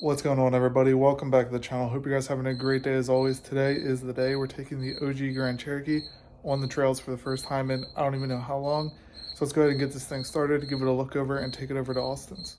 What's going on, everybody? Welcome back to the channel. Hope you guys are having a great day as always. Today is the day we're taking the OG Grand Cherokee on the trails for the first time in I don't even know how long. So let's go ahead and get this thing started, give it a look over, and take it over to Austin's.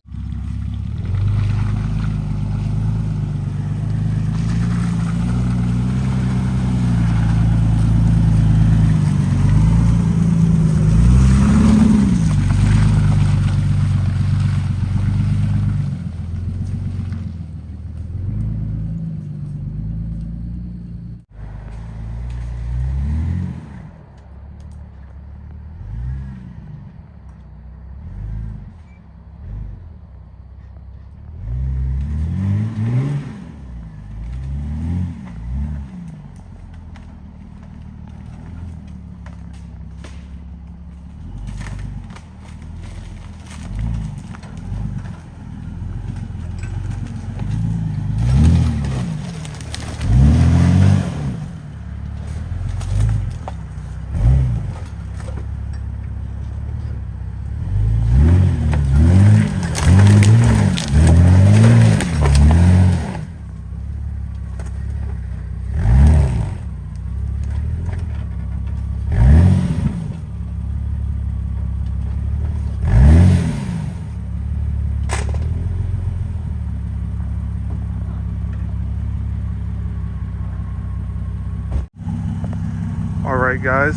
Alright guys,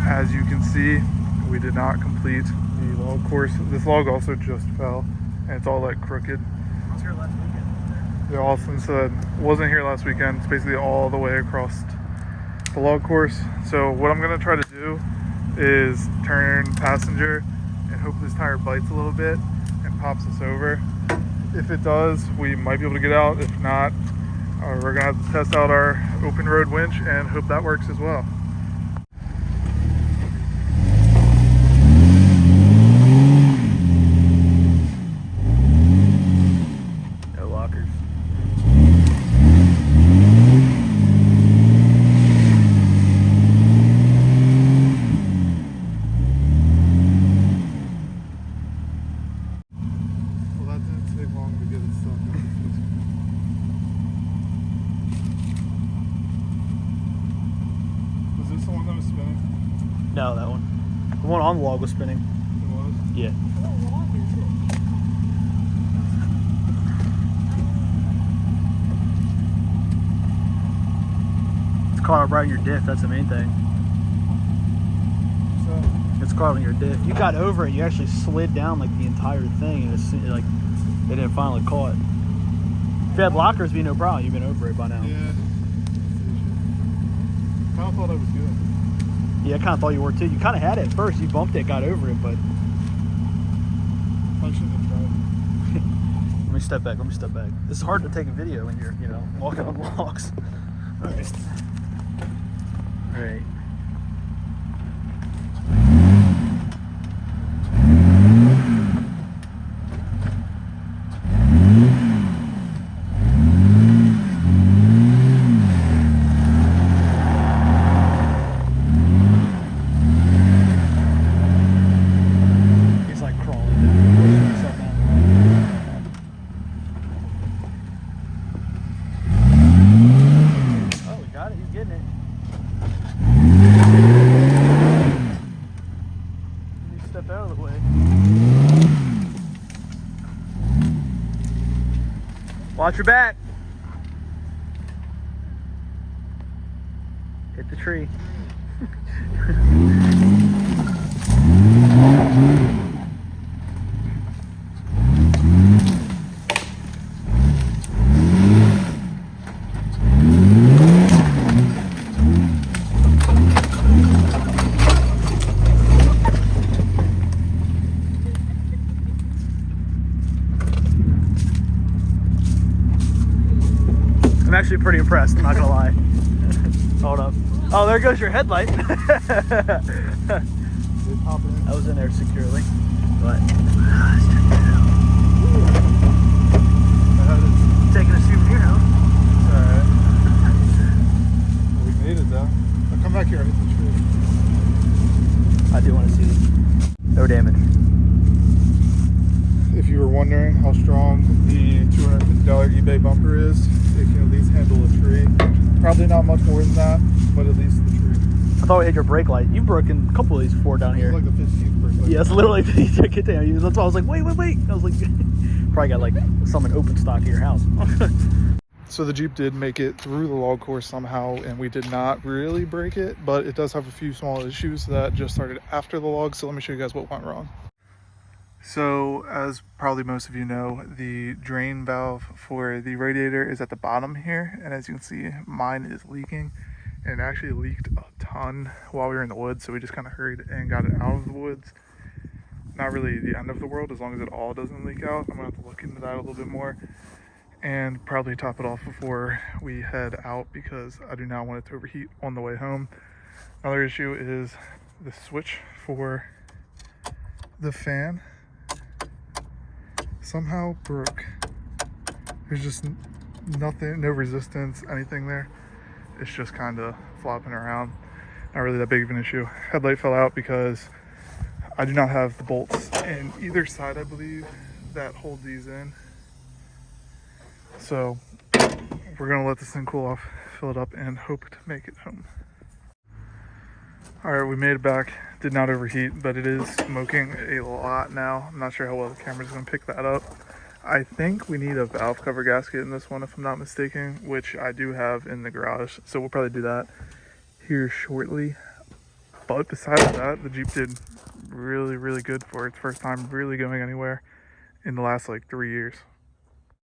as you can see, we did not complete the log course. This log also just fell, and it's all like crooked. I was here last weekend. Yeah, Austin said wasn't here last weekend. It's basically all the way across the log course. So what I'm going to try to do is turn passenger and hope this tire bites a little bit and pops us over. If it does, we might be able to get out. If not, we're gonna have to test out our open road winch and hope that works as well. No lockers. Well, that didn't take long to get it stuck. Was this the one that was spinning? No, that one. The one on the log was spinning. It was? Yeah. It's caught up right in your diff, that's the main thing. So, It's caught in your diff. You got over it, you actually slid down like the entire thing, and it's like it didn't finally caught. If you had lockers, it'd be no problem. You've been over it by now. yeah. I thought I was good. Yeah, I kind of thought you were too. You kind of had it at first. You bumped it, got over it, but I shouldn't have tried. let me step back. Let me step back. This is hard to take a video when you're, walking on logs. All right. All right. He's like crawling down, pushing himself down. Oh, we got it. He's getting it. You step out of the way. Watch your back. Hit the tree. I'm actually pretty impressed, I'm not gonna lie. Hold up. Oh, there goes your headlight. That was in there securely. But taking a souvenir home. Alright. We made it though. I'll come back here and hit the tree. I do want to see. No damage. If you were wondering how strong the 250 eBay bumper is. It can at least handle a tree. Probably not much more than that, but at least the tree. I thought we had your brake light. You've broken a couple of these before down here. It's like the 15th brake light. Yeah, it's literally get down. That's why I was like, wait. I was like, probably got like some in open stock at your house. So the Jeep did make it through the log course somehow, and we did not really break it, but it does have a few small issues that just started after the log. So let me show you guys what went wrong. So as probably most of you know, the drain valve for the radiator is at the bottom here, and as you can see, mine is leaking, and it actually leaked a ton while we were in the woods, so we just kind of hurried and got it out of the woods. Not really the end of the world as long as it all doesn't leak out. I'm gonna have to look into that a little bit more and probably top it off before we head out, because I do not want it to overheat on the way home. Another issue is the switch for the fan somehow broke. There's just nothing, no resistance, anything there. It's just kind of flopping around. Not really that big of an issue. Headlight fell out because I do not have the bolts in either side, I believe, that hold these in. So we're gonna let this thing cool off, fill it up, and hope to make it home. All right, we made it back. Did not overheat, but it is smoking a lot now. I'm not sure how well the camera's gonna pick that up. I think we need a valve cover gasket in this one, if I'm not mistaken, which I do have in the garage. So we'll probably do that here shortly. But besides that, the Jeep did really, really good for its first time really going anywhere in the last like 3 years.